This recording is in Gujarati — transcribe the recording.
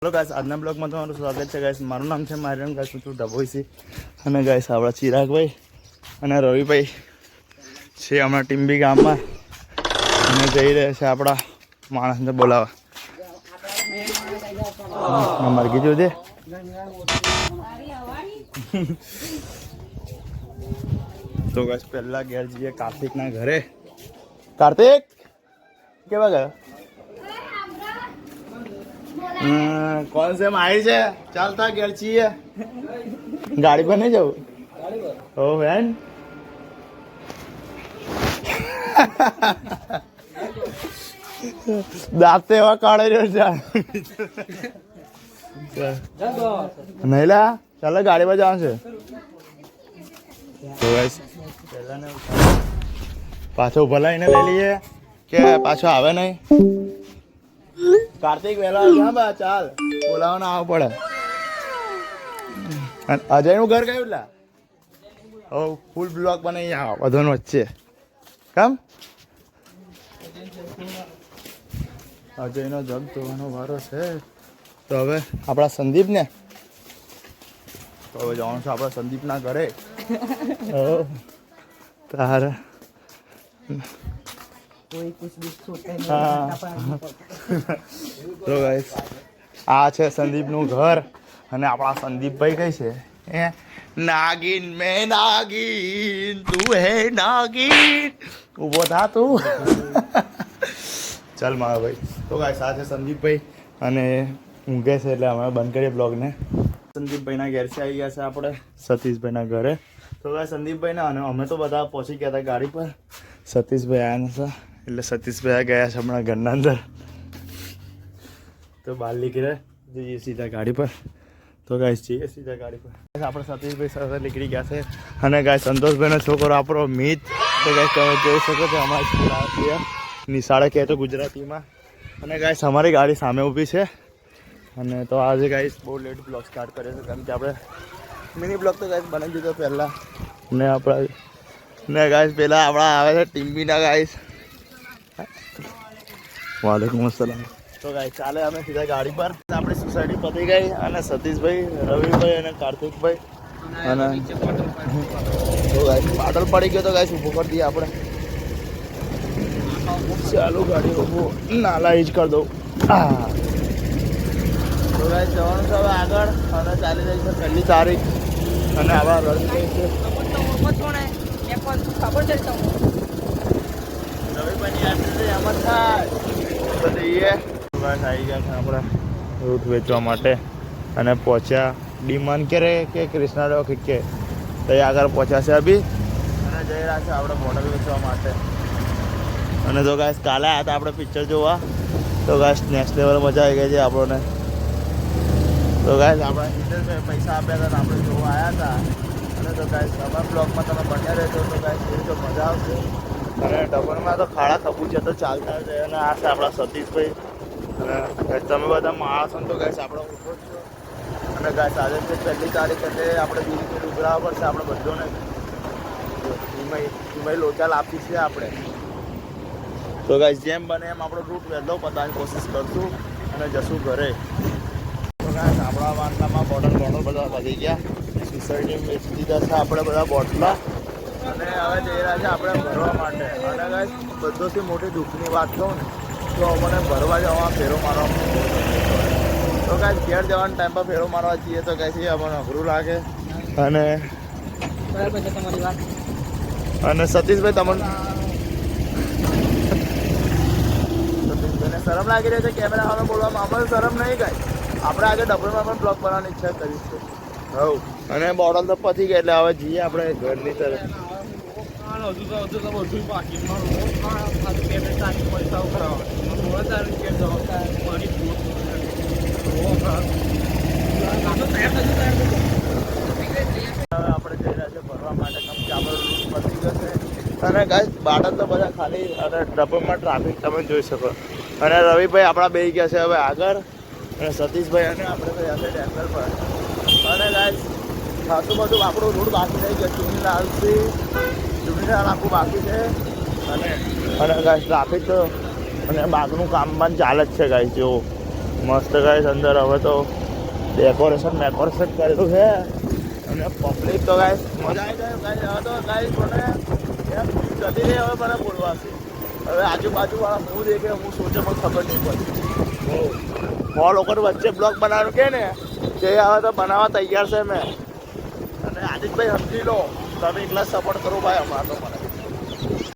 हेलो गाइस, આજના બ્લોગમાં તમારું સ્વાગત છે ગાइस। મારું નામ છે મારિયન ગાइस, હું છું ડભોઈથી। અને ગાइस આપણા ચિરાગભાઈ અને રવિભાઈ છે હમણાં ટીમ્બી ગામમાં અને જઈ રહ્યા છે આપણા માણસને બોલાવવા। મરઘી જોજે તો ગાइस પહેલા ઘેર જઈએ કાર્તિકના ઘરે। કાર્તિક કેવા ગયા? कौन से माहिर है? चलता घर चाहिए गाड़ी पर नहीं जाऊ ओ बहन दाते हुआ काढ़े नहीं ला चलो गाड़ी पर जाओ से तो वैसे पाछो भला इन्हें ले लिए क्या पाछो आवे नहीं કાર્તિક વહેલા આવ્યા બા ચાલ બોલાવવા ના આવવું પડે। અજય નું ઘર કયું લા? ઓ ફૂલ બ્લોક બનાવી આવો બધાનો વચ્ચે કેમ? અજયનો જગ ધોવાનો વારો છે તો હવે આપણા સંદીપ ને તો હવે જવાનું છે આપણા સંદીપના ઘરે। તારે कोई कुछ भी सोचता तो गाइस आ છે સંદીપનું ઘર અને આપણા સંદીપભાઈ કઈ છે એ નાગીન મે નાગીન તું હે નાગીન ઊભો થા તું ચાલ મારા ભાઈ। તો ગાઈસ આ છે સંદીપભાઈ અને ઊંઘે છે એટલે અમે બંધ કરીએ બ્લોગને। સંદીપભાઈના ઘેરથી આવી ગયા છે આપણે સતીશભાઈના ઘરે। તો ગાઈસ સંદીપભાઈના અને અમે તો બધા પહોંચી ગયા હતા ગાડી પર। સતીશભાઈ આવ્યા નતા એટલે સતીશભાઈ ગયા છે હમણાં ઘરના અંદર તો બહાર નીકળે જઈએ સીધા ગાડી પર। તો ગાઈસ જઈએ સીધા ગાડી પર। આપણે સતીશભાઈ સાથે નીકળી ગયા છે અને ગાઈસ સંતોષભાઈનો છોકરો આપણો મિત તો ગાઈસ તમે જોઈ શકો છો અમારી સ્કૂલ આવતી નિશાળે કહે તો ગુજરાતીમાં। અને ગાઈસ અમારી ગાડી સામે ઊભી છે અને તો આજે ગાઈસ બહુ લેટ બ્લોગ સ્ટાર્ટ કર્યો છે કારણ કે આપણે મિની બ્લોગ તો ગાઈસ બનાવી દીધો પહેલાં ને આપણા ને ગાઈસ પહેલાં આપણા આવે છે ટીમ્બીના ગાઈસ। વાલેકુમ અસલામ। તો ગાઈસ ચાલે અમે સીધા ગાડી પર આપણી સોસાયટી પતી ગઈ અને સતીશભાઈ રવિભાઈ અને કાર્તિકભાઈ અને તો ગાઈસ પાટલ પડી ગયો તો ગાઈસ ઊભો કરી દઈએ આપણે। ચાલો ગાડી ઊભો નાલા જ કરી દઉં। તો ગાઈસ જવાનું છે હવે આગળ અને ચાલી રહી છે 1લી તારીખ અને આપણા રવિભાઈ છે રવિભાઈની યાદ એમ જ થાય તો જઈએ। આવી ગયા છે આપણે રૂટ વેચવા માટે અને પહોંચ્યા ડીમાન કે કૃષ્ણા રોક કે ત્યાં આગળ પહોંચ્યા છે અભી અને જઈ રહ્યા છે આપણે મોડલ વેચવા માટે। અને તો ગાઈસ કાલે આવ્યા હતા આપણે પિક્ચર જોવા તો ગાઈસ નેક્સ્ટ લેવલ મજા આવી ગઈ છે આપણને। તો ગાઈસ આપણે સિત્તેર પૈસા આપ્યા હતા આપણે જોવા આવ્યા હતા અને તો ગાઈસ અમારા બ્લોગમાં તમે બન્યા રહેજો તો ગાઈસ એવી તો મજા આવશે। અને ડબલમાં તો ખાડા ખબું છે તો ચાલતા છે અને આ છે આપણા સતીશભાઈ અને તમે બધા માણસો તો ગાઈસ આપણે ઊભો છો અને ગાઈસ આજે છે 1લી તારીખ એટલે આપણે દિલથી ઉભરાવા પડશે આપણે બધાને ધીમાઈ લોચા લાપી છે આપણે। તો ગાઈસ જેમ બને એમ આપણો રૂટ વહેલો પતાવવાની કોશિશ કરશું અને જશું ઘરે। તો ગાઈસ આપણા વાંટલામાં બોટલ બધા વધી ગયા સોસાયટી વેચી દીધા છે આપણે બધા બોટલા અને હવે જઈ રહ્યા છે આપણે ભરવા માટે। અને ગાઈસ બધોથી મોટી દુઃખની વાત કહું ને તો અમને ભરવા જવા ફેરો મારવા તો ગાઈસ ઘેર જવાના ટાઈમ પર ફેરો મારવા જઈએ તો ગાઈસ એ અમને અઘરું લાગે અને બરાબર છે તમારી વાત। અને સતીશભાઈ તમને સતીશભાઈને શરમ લાગી રહી છે કેમેરા સામે બોલવામાં? અમને શરમ નહીં ગાઈસ, આપણે આજે ડબલમાં પણ બ્લોગ બનાવવાની ઈચ્છા કરી છે। હવ અને બોટલ તો પતી ગઈ એટલે હવે જઈએ આપણે ઘરની તરફ। આપણે જઈ રહ્યા છે ભરવા માટે કેમ કે આપણો રૂટ પતી ગયો છે અને ગાઈસ બાટલ તો બધા ખાલી અને ડબ્બામાં ટ્રાફિક તમે જોઈ શકો। અને રવિભાઈ આપણા બેસી ગયા છે હવે આગળ અને સતીશભાઈ અને આપણે તો યાદ ટેન્કર પર અને ગાઈસ ખાસું બધું આપણું રૂટ બાકી રહી ગયું ચુનીલાલથી ચુનીલાલ આખું બાકી છે અને ગાઈસ ટ્રાફિક તો અને બાગનું કામ પણ ચાલે જ છે ગાઈસ। જો મસ્ત ગાઈસ અંદર હવે તો ડેકોરેશન કરેલું છે અને પબ્લિક તો ગાઈસ મજા આવી જાય ગાઈસ. હવે તો ગાઈસ મને એમ જલ્દી રહે હવે મને બોલવાથી હવે આજુબાજુવાળા હું દેખે હું સોચે મને ખબર નહીં પડતી. બહુ લોકોની વચ્ચે બ્લોગ બનાવવાનું કે ને તે હવે તો બનાવવા તૈયાર છે મેં. અને આદિત્યભાઈ સમજી લો તમે એકલા સપોર્ટ કરો ભાઈ હમણાં તો મને